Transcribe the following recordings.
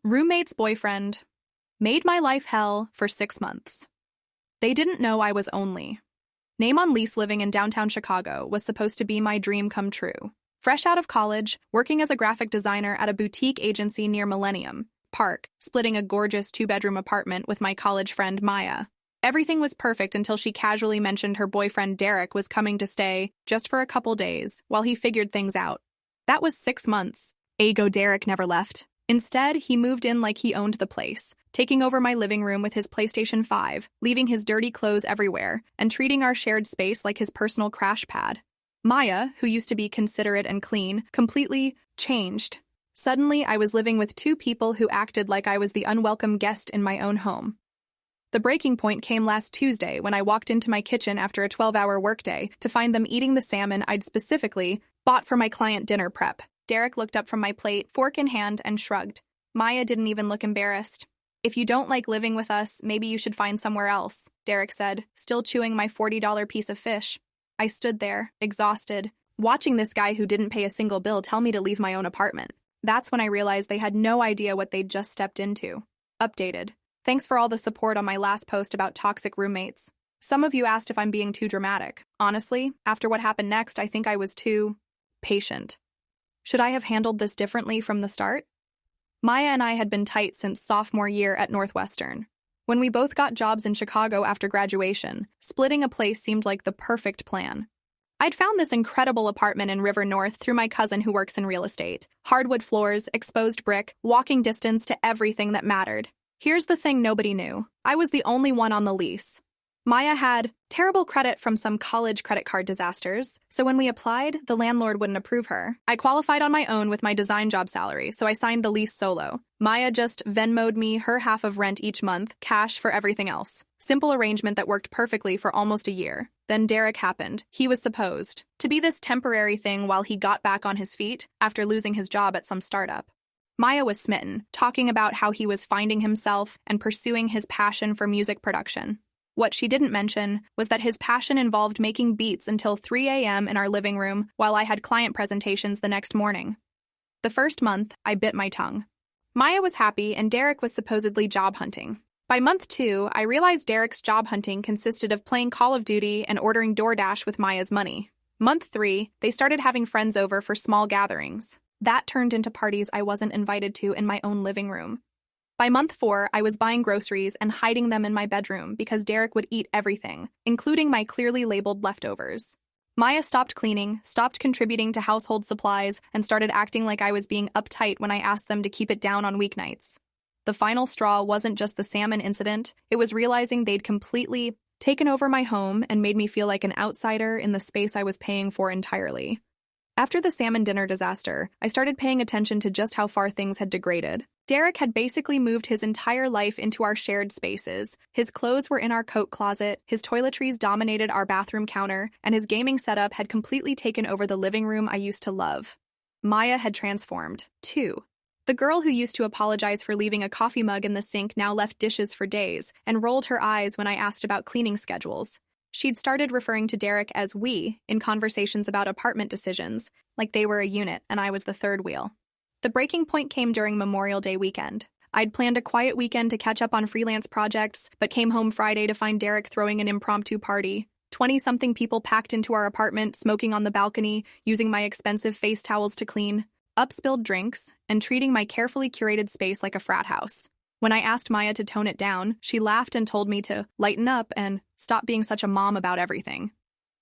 Roommate's boyfriend made my life hell for 6 months. They didn't know I was only. Name on lease living in downtown Chicago was supposed to be my dream come true. Fresh out of college, working as a graphic designer at a boutique agency near Millennium Park, splitting a gorgeous 2-bedroom apartment with my college friend Maya. Everything was perfect until she casually mentioned her boyfriend Derek was coming to stay just for a couple days while he figured things out. That was 6 months. Ago Derek never left. Instead, he moved in like he owned the place, taking over my living room with his PlayStation 5, leaving his dirty clothes everywhere, and treating our shared space like his personal crash pad. Maya, who used to be considerate and clean, completely changed. Suddenly, I was living with 2 people who acted like I was the unwelcome guest in my own home. The breaking point came last Tuesday when I walked into my kitchen after a 12-hour workday to find them eating the salmon I'd specifically bought for my client dinner prep. Derek looked up from my plate, fork in hand, and shrugged. Maya didn't even look embarrassed. "If you don't like living with us, maybe you should find somewhere else," Derek said, still chewing my $40 piece of fish. I stood there, exhausted, watching this guy who didn't pay a single bill tell me to leave my own apartment. That's when I realized they had no idea what they'd just stepped into. Updated. Thanks for all the support on my last post about toxic roommates. Some of you asked if I'm being too dramatic. Honestly, after what happened next, I think I was too patient. Should I have handled this differently from the start? Maya and I had been tight since sophomore year at Northwestern. When we both got jobs in Chicago after graduation, splitting a place seemed like the perfect plan. I'd found this incredible apartment in River North through my cousin who works in real estate. Hardwood floors, exposed brick, walking distance to everything that mattered. Here's the thing nobody knew. I was the only one on the lease. Maya had terrible credit from some college credit card disasters, so when we applied, the landlord wouldn't approve her. I qualified on my own with my design job salary, so I signed the lease solo. Maya just Venmo'd me her half of rent each month, cash for everything else. Simple arrangement that worked perfectly for almost a year. Then Derek happened. He was supposed to be this temporary thing while he got back on his feet after losing his job at some startup. Maya was smitten, talking about how he was finding himself and pursuing his passion for music production. What she didn't mention was that his passion involved making beats until 3 a.m. in our living room while I had client presentations the next morning. The first month, I bit my tongue. Maya was happy and Derek was supposedly job hunting. By month 2, I realized Derek's job hunting consisted of playing Call of Duty and ordering DoorDash with Maya's money. Month 3, they started having friends over for small gatherings. That turned into parties I wasn't invited to in my own living room. By month 4, I was buying groceries and hiding them in my bedroom because Derek would eat everything, including my clearly labeled leftovers. Maya stopped cleaning, stopped contributing to household supplies, and started acting like I was being uptight when I asked them to keep it down on weeknights. The final straw wasn't just the salmon incident, it was realizing they'd completely taken over my home and made me feel like an outsider in the space I was paying for entirely. After the salmon dinner disaster, I started paying attention to just how far things had degraded. Derek had basically moved his entire life into our shared spaces. His clothes were in our coat closet, his toiletries dominated our bathroom counter, and his gaming setup had completely taken over the living room I used to love. Maya had transformed, too. The girl who used to apologize for leaving a coffee mug in the sink now left dishes for days and rolled her eyes when I asked about cleaning schedules. She'd started referring to Derek as "we" in conversations about apartment decisions, like they were a unit and I was the third wheel. The breaking point came during Memorial Day weekend. I'd planned a quiet weekend to catch up on freelance projects, but came home Friday to find Derek throwing an impromptu party. 20-something people packed into our apartment, smoking on the balcony, using my expensive face towels to clean, upspilled drinks, and treating my carefully curated space like a frat house. When I asked Maya to tone it down, she laughed and told me to lighten up and stop being such a mom about everything.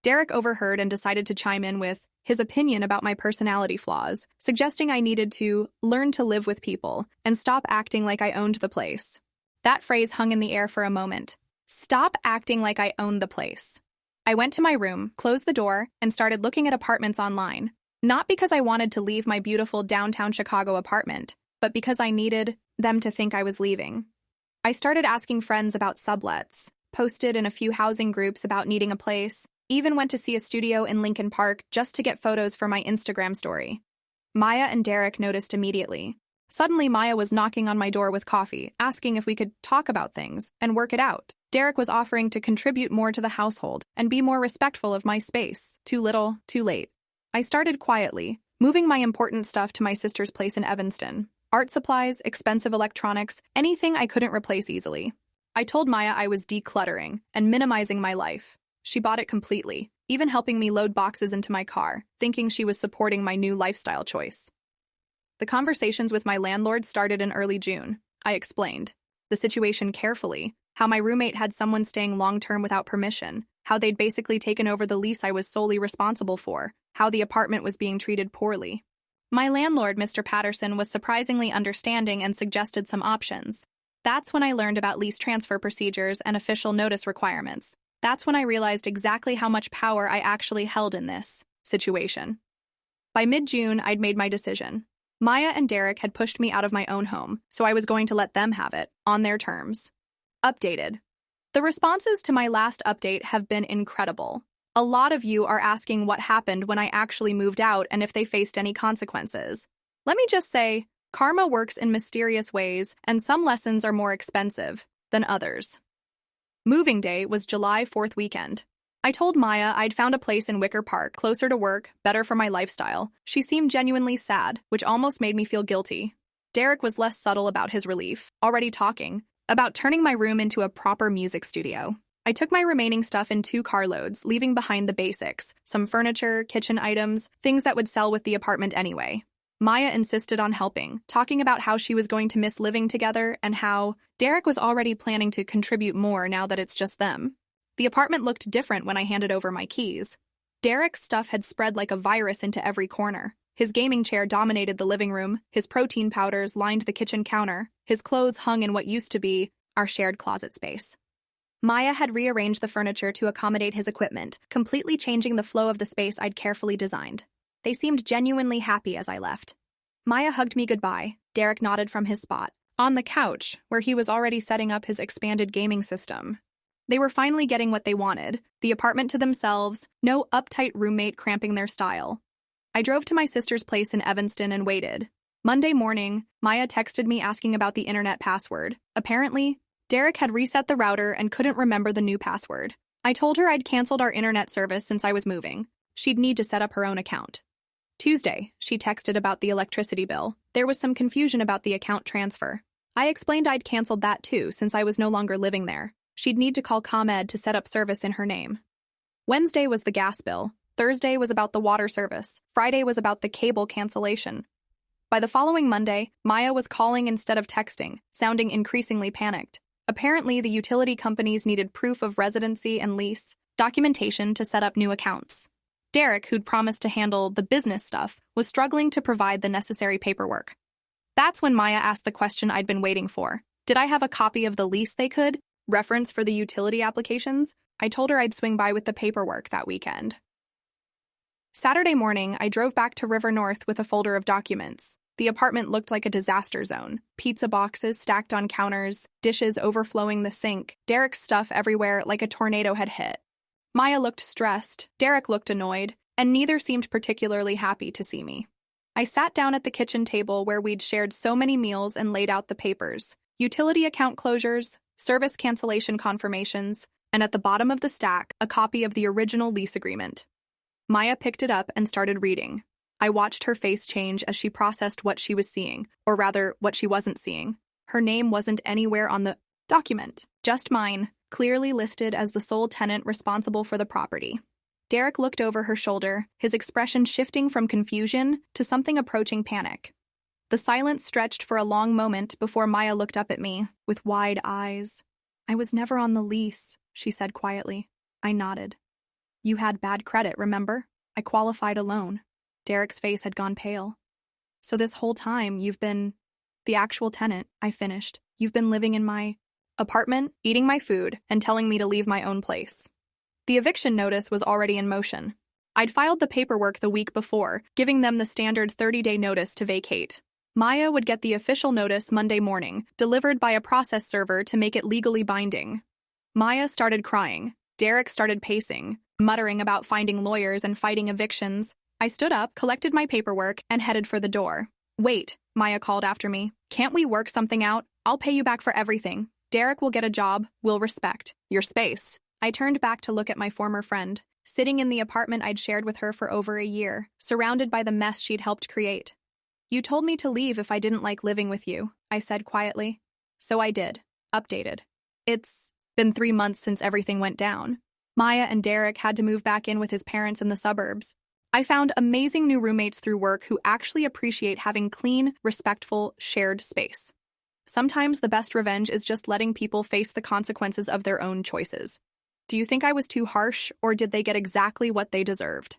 Derek overheard and decided to chime in with his opinion about my personality flaws, suggesting I needed to learn to live with people and stop acting like I owned the place. That phrase hung in the air for a moment. Stop acting like I owned the place. I went to my room, closed the door, and started looking at apartments online. Not because I wanted to leave my beautiful downtown Chicago apartment, but because I needed them to think I was leaving. I started asking friends about sublets, posted in a few housing groups about needing a place, even went to see a studio in Lincoln Park just to get photos for my Instagram story. Maya and Derek noticed immediately. Suddenly, Maya was knocking on my door with coffee, asking if we could talk about things and work it out. Derek was offering to contribute more to the household and be more respectful of my space. Too little, too late. I started quietly, moving my important stuff to my sister's place in Evanston. Art supplies, expensive electronics, anything I couldn't replace easily. I told Maya I was decluttering and minimizing my life. She bought it completely, even helping me load boxes into my car, thinking she was supporting my new lifestyle choice. The conversations with my landlord started in early June. I explained the situation carefully, how my roommate had someone staying long-term without permission, how they'd basically taken over the lease I was solely responsible for, how the apartment was being treated poorly. My landlord, Mr. Patterson, was surprisingly understanding and suggested some options. That's when I learned about lease transfer procedures and official notice requirements. That's when I realized exactly how much power I actually held in this situation. By mid-June, I'd made my decision. Maya and Derek had pushed me out of my own home, so I was going to let them have it, on their terms. Updated. The responses to my last update have been incredible. A lot of you are asking what happened when I actually moved out and if they faced any consequences. Let me just say, karma works in mysterious ways, and some lessons are more expensive than others. Moving day was July 4th weekend. I told Maya I'd found a place in Wicker Park, closer to work, better for my lifestyle. She seemed genuinely sad, which almost made me feel guilty. Derek was less subtle about his relief, already talking about turning my room into a proper music studio. I took my remaining stuff in 2 carloads, leaving behind the basics, some furniture, kitchen items, things that would sell with the apartment anyway. Maya insisted on helping, talking about how she was going to miss living together and how Derek was already planning to contribute more now that it's just them. The apartment looked different when I handed over my keys. Derek's stuff had spread like a virus into every corner. His gaming chair dominated the living room, his protein powders lined the kitchen counter, his clothes hung in what used to be our shared closet space. Maya had rearranged the furniture to accommodate his equipment, completely changing the flow of the space I'd carefully designed. They seemed genuinely happy as I left. Maya hugged me goodbye. Derek nodded from his spot, on the couch, where he was already setting up his expanded gaming system. They were finally getting what they wanted, the apartment to themselves, no uptight roommate cramping their style. I drove to my sister's place in Evanston and waited. Monday morning, Maya texted me asking about the internet password. Apparently, Derek had reset the router and couldn't remember the new password. I told her I'd canceled our internet service since I was moving. She'd need to set up her own account. Tuesday, she texted about the electricity bill. There was some confusion about the account transfer. I explained I'd canceled that too since I was no longer living there. She'd need to call ComEd to set up service in her name. Wednesday was the gas bill. Thursday was about the water service. Friday was about the cable cancellation. By the following Monday, Maya was calling instead of texting, sounding increasingly panicked. Apparently, the utility companies needed proof of residency and lease, documentation to set up new accounts. Derek, who'd promised to handle the business stuff, was struggling to provide the necessary paperwork. That's when Maya asked the question I'd been waiting for. Did I have a copy of the lease they could reference for the utility applications? I told her I'd swing by with the paperwork that weekend. Saturday morning, I drove back to River North with a folder of documents. The apartment looked like a disaster zone. Pizza boxes stacked on counters, dishes overflowing the sink, Derek's stuff everywhere like a tornado had hit. Maya looked stressed, Derek looked annoyed, and neither seemed particularly happy to see me. I sat down at the kitchen table where we'd shared so many meals and laid out the papers. Utility account closures, service cancellation confirmations, and at the bottom of the stack, a copy of the original lease agreement. Maya picked it up and started reading. I watched her face change as she processed what she was seeing, or rather, what she wasn't seeing. Her name wasn't anywhere on the document, just mine, clearly listed as the sole tenant responsible for the property. Derek looked over her shoulder, his expression shifting from confusion to something approaching panic. The silence stretched for a long moment before Maya looked up at me, with wide eyes. "I was never on the lease," she said quietly. I nodded. "You had bad credit, remember? I qualified a loan." Derek's face had gone pale. "So this whole time, you've been the actual tenant," I finished. "You've been living in my apartment, eating my food, and telling me to leave my own place." The eviction notice was already in motion. I'd filed the paperwork the week before, giving them the standard 30-day notice to vacate. Maya would get the official notice Monday morning, delivered by a process server to make it legally binding. Maya started crying. Derek started pacing, muttering about finding lawyers and fighting evictions. I stood up, collected my paperwork, and headed for the door. "Wait," Maya called after me. "Can't we work something out? I'll pay you back for everything. Derek will get a job, we'll respect your space." I turned back to look at my former friend, sitting in the apartment I'd shared with her for over a year, surrounded by the mess she'd helped create. You told me to leave if I didn't like living with you, I said quietly. So I did. Updated. It's been 3 months since everything went down. Maya and Derek had to move back in with his parents in the suburbs. I found amazing new roommates through work who actually appreciate having clean, respectful, shared space. Sometimes the best revenge is just letting people face the consequences of their own choices. Do you think I was too harsh, or did they get exactly what they deserved?